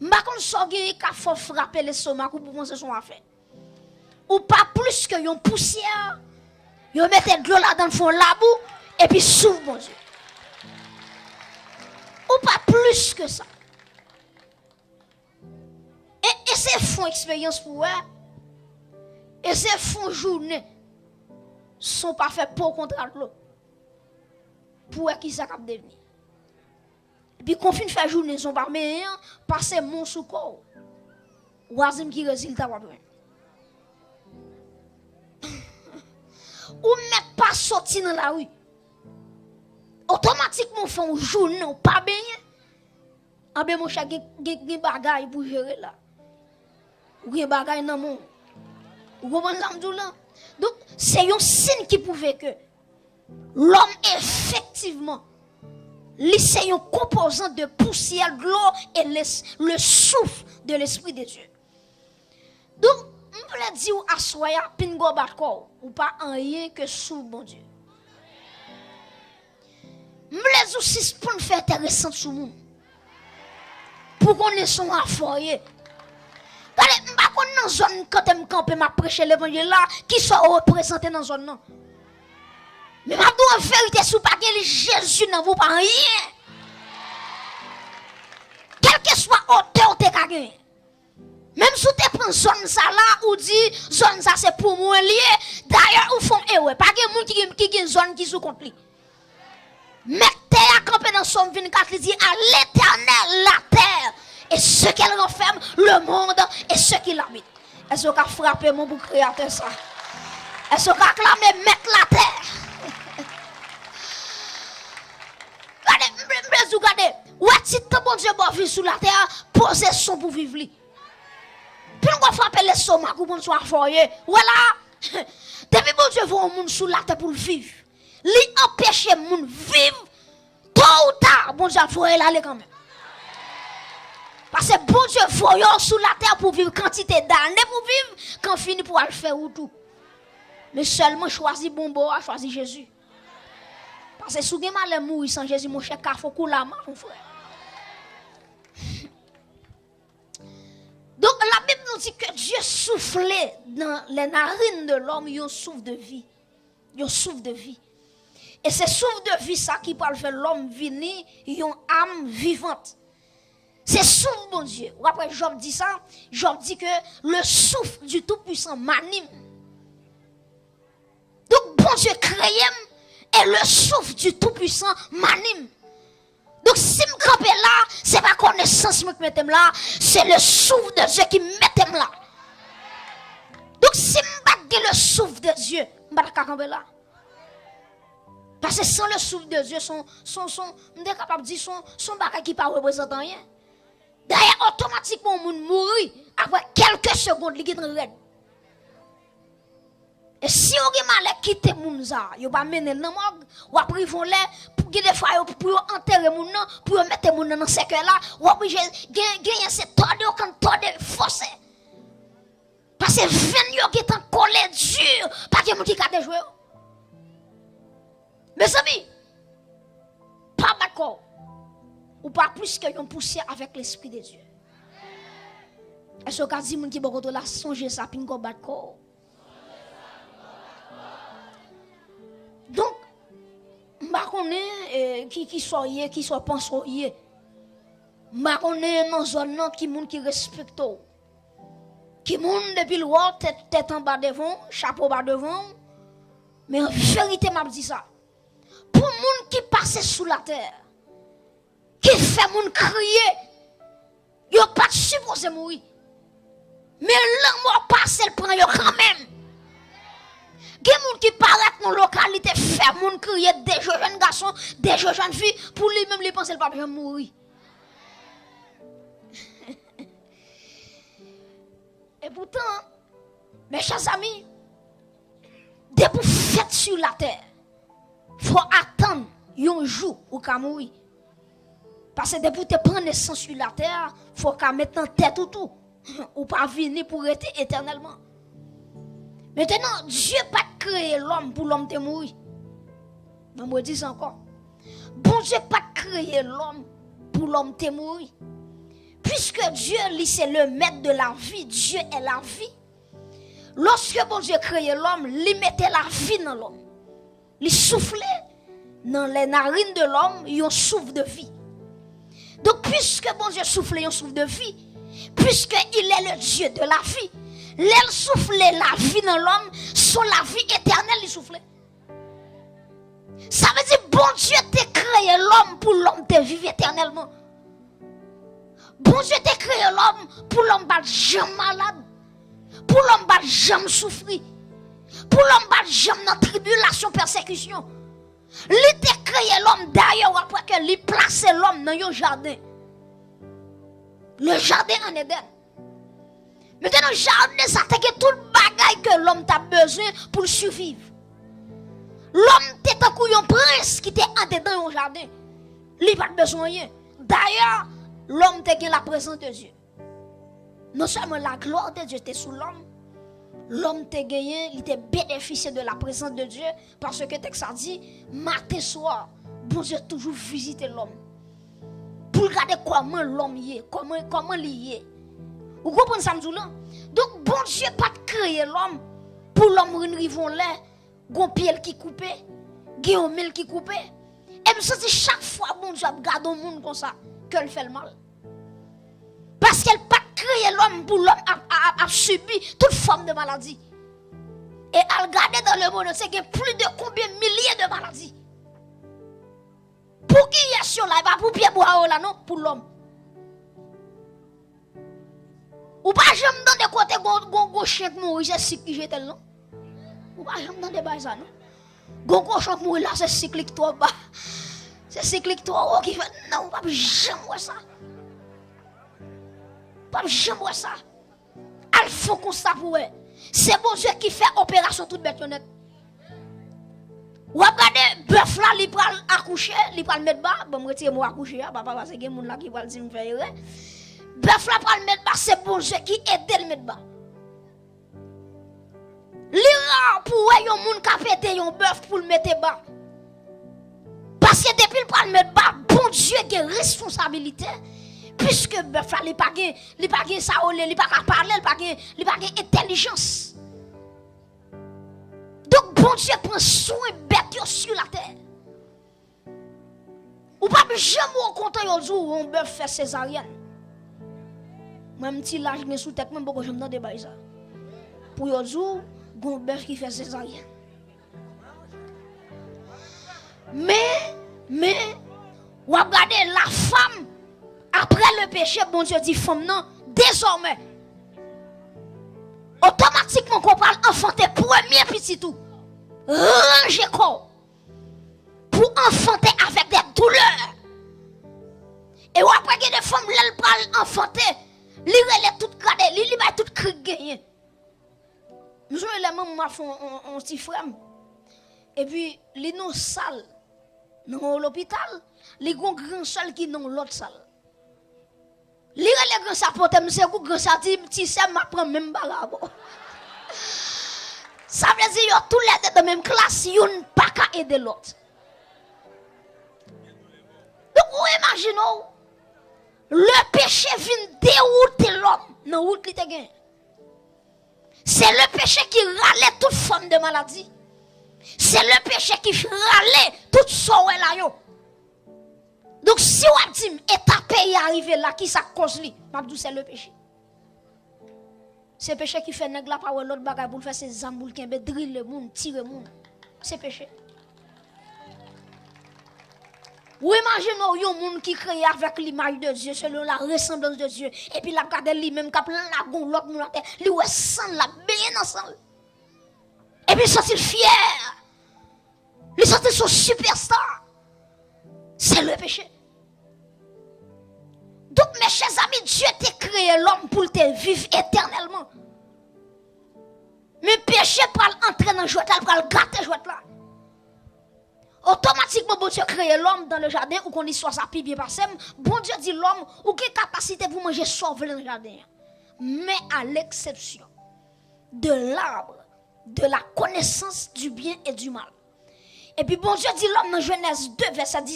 M'a kon so gen ka faut frapper l'estomac pour penser son affaire. Ou pas plus que yon poussière. Yon mette de l'eau là dans le fond la boue et puis s'ouvre bon Dieu. Ou pas plus que ça. Et c'est font expérience pour eux. Et c'est font journée. Sont pas faits pour contrat de l'eau. Pour qui ça cap devenir. Et puis confine faire journée sont pas meilleurs passer mon sous corps. Oazim qui résultat pas besoin. Ou même pas sorti dans la rue. Automatiquement font journée pas bien. En ben mon chat gen bagay pour gérer là. Ou gen bagay nan mon. Ou comprenez ça m'dou là. Donc c'est un signe qui prouve que l'homme effectivement c'est un composant de poussière, de l'eau et le souffle de l'Esprit de Dieu. Donc, je voulais dire à soya, pingo bakor, ou pas en rien que sous bon Dieu. Je voulais dire aussi pour nous faire intéressant sur nous. Pour qu'on ait son affoyer. Allez, je ne sais pas dans la zone, quand je me campe, je prêche l'évangile là, qui soit représenté dans la zone non. Mais ma en vérité, si vous pas Jésus dans vous pas rien. Quel que soit hauteur te gagné. Même si tu prends zone ça là ou dit zone ça c'est pour moi lié. D'ailleurs ou font pas de monde qui a zone qui sous compte li. Mettez à camper dans Somme 24 il dit à l'Éternel la terre et ce qu'elle renferme, le monde et ce qui l'habite. Est-ce qu'on a frappé mon bouc créateur ça? Est-ce qu'on a acclamé mettre la terre? Regardez, où est-ce que bon Dieu va vivre sur la terre, poser son pour vivre li. Puis on va frapper les stomac pour bon soit foyer. Voilà. Depuis bon Dieu voit un monde sur la terre pour vivre. Li empêcher monde vivre tôt ou tard, bon Dieu voit là quand même. Parce que bon Dieu voit sur la terre pour vivre quantité d'années pour vivre quand fini pour le faire ou tout. Mais seulement choisir bon bois, choisir Jésus. Parce que si vous avez mourir sans Jésus, mon cher, il faut que la main, mon frère. Donc la Bible nous dit que Dieu soufflait dans les narines de l'homme, il y a un souffle de vie. Il y a un souffle de vie. Et c'est souffle de vie ça qui parle faire l'homme venir, il y a une âme vivante. C'est souffle, mon Dieu. Ou après Job dit ça, Job dit que le souffle du Tout-Puissant m'anime. Donc bon Dieu créé et le souffle du Tout-Puissant m'anime. Donc si je me campe là, ce n'est pas connaissance que je mette là, c'est le souffle de Dieu qui me mette là. Donc si je me batte le souffle de Dieu, je ne vais pas camper là. Parce que sans le souffle de Dieu, je suis capable de dire son bagage qui ne représente rien. D'ailleurs, automatiquement, on mourir après quelques secondes, il est raide. Et si on a mal quitter Mounza, il va mener dans la morgue, ou après ils vont les, pour des fois, pour enterrer mon nom, pour mettre mon nom dans ce cœur là, ou après gagner cette tordé, aucun tordé forcé. Parce que 20 ans qui est en colère dur, pas que mon qui a joué. Mes amis, pas d'accord, ou pas plus que une poussière avec l'Esprit de Dieu. Est-ce que vous avez dit que vous avez songé ça, puis vous avez donc, je ne connais qui soit pensé. Je connais dans une zone qui respecte. Qui monde depuis le haut, tête en bas devant, chapeau bas devant. Mais en vérité, je dis ça. Pour les gens qui passent sous la terre, qui fait les gens crier, ils ne sont pas supposés mourir. Mais la mort passe, elle prend quand même. Il y a des gens qui paraissent dans la localité, faire des gens crier, des jeunes garçons, des jeunes filles, pour lui-même, les penser qu'il ne va pas mourir. Et pourtant, mes chers amis, dès que vous faites sur la terre, il faut attendre un jour où vous pouvez mourir. Parce que dès que vous prenez naissance sur la terre, il faut qu'on mette en tête tout. Ou pas venir pour rester éternellement. Maintenant, Dieu n'a pas créé l'homme pour l'homme de mourir. Je me dis encore. Bon Dieu n'a pas créé l'homme pour l'homme de mourir. puisque Dieu, lui, c'est le maître de la vie, Dieu est la vie. Lorsque bon Dieu créait l'homme, il mettait la vie dans l'homme. Il soufflait dans les narines de l'homme, il y a un souffle de vie. Donc, puisque bon Dieu soufflait un souffle de vie, puisqu'il est le Dieu de la vie, il soufflait la vie dans l'homme, sur la vie éternelle, il soufflait. Ça veut dire, bon Dieu t'a créé l'homme pour l'homme te vivre éternellement. Bon Dieu t'a créé l'homme pour l'homme pas jamais malade, pour l'homme pas jamais souffrir, pour l'homme pas jamais dans tribulation, persécution. Il t'a créé l'homme d'ailleurs après que lui place l'homme dans un jardin. Le jardin en Éden. Maintenant, le jardin, ça c'est tout le bagage que l'homme a besoin pour survivre. L'homme était un couillon prince qui était entré dans un jardin. Il n'a pas besoin de rien. D'ailleurs, l'homme était la présence de Dieu. Non seulement la gloire de Dieu était sous l'homme, l'homme était gagné, il était bénéficié de la présence de Dieu parce que le texte a dit, matin soir, bon Dieu toujours visiter l'homme. Pour regarder comment l'homme y est, comment il y est. Vous comprenez ça, là? Donc, bon Dieu pas créé l'homme pour l'homme rivon là, gon pied qui coupé, gon mille qui coupé. Et me senti chaque fois bon Dieu regarde au monde comme ça, qu'elle fait le mal. Parce qu'elle pas créé l'homme pour l'homme a subi toute forme de maladie. Et à regarder dans le monde, c'est qu'il y a plus de combien de milliers de maladies. Pour qui y a sur là, pas pour Pierre Bois là, non, pour l'homme. Ou pas jamais dans des côtés gon chien qui mourit, c'est cycle qui jette non. Ou pas jamais dans des bails ça non. Gon chien qui mourit là, c'est cyclique trop bas. C'est cyclique trop haut qui fait non, pas jamais voir ça. Pas jamais voir ça. Al faut qu'on ça pour eux. C'est bon Dieu qui fait opération toute bête honnête. Ou regardez bœuf là, il pral accoucher, il pral mettre bas, bon me retire moi accoucher, papa parce que gen moun là qui pral dire me faire erreur. Bœuf là pral mettre bas, c'est bon Dieu qui aide le mettre bas. Li rare pour yon moun ka pété yon bœuf pour le mettre bas. Parce que depuis le pral mettre bas, bon Dieu a une responsabilité. Puisque bœuf là, il pas gen ça il pas parler, il pas gen intelligence. Donc bon Dieu prend soin bête sur la terre. Ou pas jamais content yon jour on bœuf fait césarienne. Même petit l'âge gen sous tête même beaucoup j'aime dans des bails ça. Pour yon jour gon bœuf qui fait césarienne. Mais ou regardez la femme après le péché, bon Dieu dit femme non, désormais automatiquement qu'on parle enfanter premier petit tout. Ranger corps pour enfanter avec des douleurs. Et après que des femmes l'elles parlent enfanter, li relè tout gade, li ba tout cri gagné. Nous les mêmes m'a font un petit frère. Et puis li non salle dans l'hôpital, li gon grand salle qui dans l'autre salle. Li relè grand ça porte monsieur kou grand ça petit ça m'a prend même bagarre. Ça veut dire que tous les deux dans la même classe, ils n'ont pas qu'à aider l'autre. Donc, vous imaginez, le péché vient dérouter l'homme dans la route qui te gagne. C'est le péché qui râlait toute forme de maladie. C'est le péché qui râlait toute sorte là. Donc, si on dit, étape est arrivé là, qui ça cause lui, c'est le péché. C'est péché qui fait nèg la parole l'autre bagay pour faire ses âmes pour kembe drill le monde, tirer le monde. C'est péché. Ou imaginez un monde qui crée avec l'image de Dieu selon la ressemblance de Dieu et puis la garde lui même cap la gon l'autre monde terre, lui ouais sang la bien ensemble. Et puis sortir fier. Lui sortir son superstar. C'est le péché. Donc, mes chers amis, Dieu t'a créé l'homme pour te vivre éternellement. Mais péché pour entrer dans le joie, pour gâter le joie là. Automatiquement, bon Dieu créé l'homme dans le jardin, ou qu'on y soit sa pied bien passé. Bon Dieu dit l'homme, ou qui capacité pour manger sauver dans le jardin. Mais à l'exception de l'arbre, de la connaissance du bien et du mal. Et puis, bon Dieu dit l'homme dans Genèse 2, verset 10.